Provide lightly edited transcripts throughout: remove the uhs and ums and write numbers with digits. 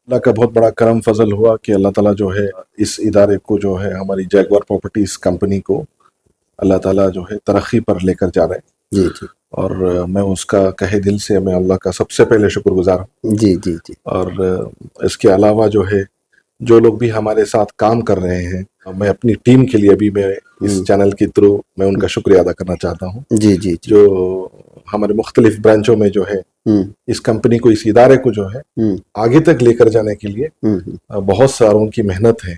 अल्लाह का बहुत बड़ा करम फजल हुआ कि अल्लाह ताला जो है इस इदारे को जो है हमारी जैगवार प्रॉपर्टीज कंपनी को अल्लाह ताला जो है तरक्की पर लेकर जा रहे हैं। जी जी और मैं उसका कहे दिल से मैं अल्लाह का सबसे पहले शुक्रगुजार हूँ। जी जी जी और इसके अलावा जो है जो लोग भी हमारे साथ काम कर रहे हैं, मैं अपनी टीम के लिए भी मैं इस चैनल के थ्रू मैं उनका शुक्रिया अदा करना चाहता हूँ। जी जी जी जो हमारे मुख्तलिफ ब्रांचों में जो है इस कंपनी को, इस इदारे को जो है आगे तक लेकर जाने के लिए बहुत सारों की मेहनत है।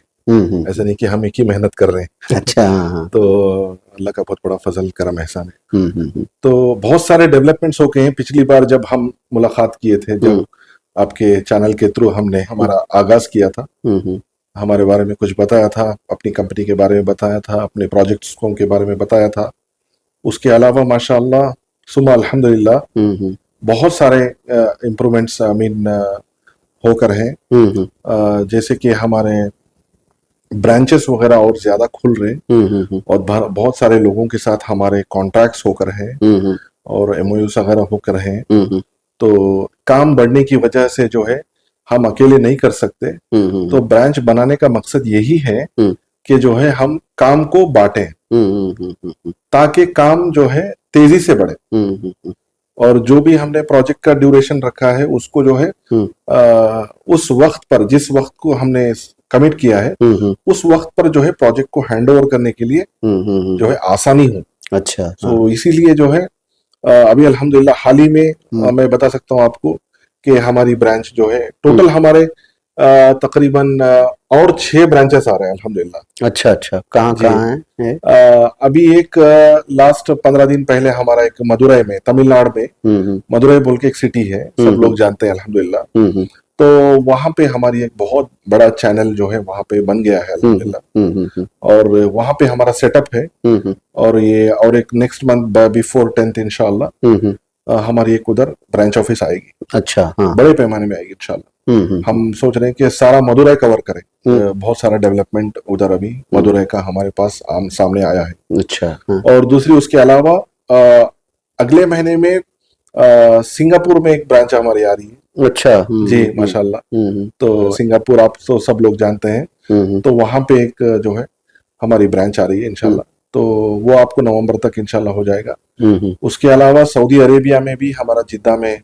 ऐसा नहीं कि हम एक ही मेहनत कर रहे हैं। अच्छा हाँ तो अल्लाह का बहुत बड़ा फजल करम एहसान है। तो बहुत सारे डेवलपमेंट्स हो गए हैं। पिछली बार जब हम मुलाकात किए थे, जब आपके चैनल के थ्रू हमने हमारा आगाज किया था, हमारे बारे में कुछ बताया था, अपनी कंपनी के बारे में बताया था, अपने प्रोजेक्ट्स के बारे में बताया था। उसके अलावा माशाअल्लाह सुम्मा अल्हम्दुलिल्लाह बहुत सारे इम्प्रूवमेंट्स होकर हैं। जैसे कि हमारे ब्रांचेस वगैरह और ज्यादा खुल रहे हैं और बहुत सारे लोगों के साथ हमारे कॉन्ट्रैक्ट्स होकर हैं और एमओयूज वगैरह होकर हैं। तो काम बढ़ने की वजह से जो है हम अकेले नहीं कर सकते। तो ब्रांच बनाने का मकसद यही है कि जो है हम काम को बांटें ताकि काम जो है तेजी से बढ़े। और जो भी हमने प्रोजेक्ट का ड्यूरेशन रखा है उसको जो है उस वक्त पर, जिस वक्त को हमने कमिट किया है उस वक्त पर जो है प्रोजेक्ट को हैंड ओवर करने के लिए जो है आसानी हो। अच्छा तो इसीलिए जो है अभी अल्हम्दुलिल्लाह हाल ही में मैं बता सकता हूँ आपको कि हमारी ब्रांच जो है टोटल हमारे तकरीबन और 6 ब्रांचेस आ रहे हैं अल्हम्दुलिल्लाह। अच्छा अच्छा, कहाँ कहाँ है? अभी एक लास्ट 15 दिन पहले हमारा एक मदुरई में, तमिलनाडु में मदुरई बोल के एक सिटी है, सब लोग जानते हैं अल्हम्दुलिल्लाह। तो वहां पे हमारी एक बहुत बड़ा चैनल जो है वहां पे बन गया है अल्हम्दुलिल्लाह। और वहां पे हमारा सेटअप है। और ये और एक नेक्स्ट मंथ बिफोर 10th इंशाल्लाह हमारी एक उधर ब्रांच ऑफिस आएगी। अच्छा हाँ। बड़े पैमाने में आएगी इंशाल्लाह। हम सोच रहे हैं कि सारा मदुरई कवर करें। बहुत सारा डेवलपमेंट उधर अभी मदुरई का हमारे पास सामने आया है। अच्छा हाँ। और दूसरी उसके अलावा अगले महीने में सिंगापुर में एक ब्रांच हमारी आ रही है। अच्छा जी माशाल्लाह। तो सिंगापुर आप तो सब लोग जानते हैं। तो वहां पे एक जो है हमारी ब्रांच आ रही है इंशाल्लाह। तो वो आपको नवंबर तक इंशाल्लाह हो जाएगा। उसके अलावा सऊदी अरेबिया में भी हमारा जिद्दा में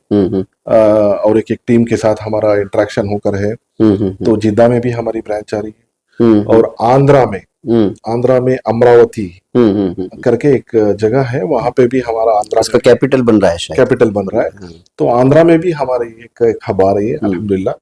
और एक टीम के साथ हमारा इंटरेक्शन होकर है। तो जिद्दा में भी हमारी ब्रांच आ रही है। और आंध्रा में अमरावती करके एक जगह है, वहां पे भी हमारा आंध्रा उसका कैपिटल बन रहा है शायद। कैपिटल बन रहा है। तो आंध्रा में भी हमारी एक हब आ रही है अल्हम्दुलिल्लाह।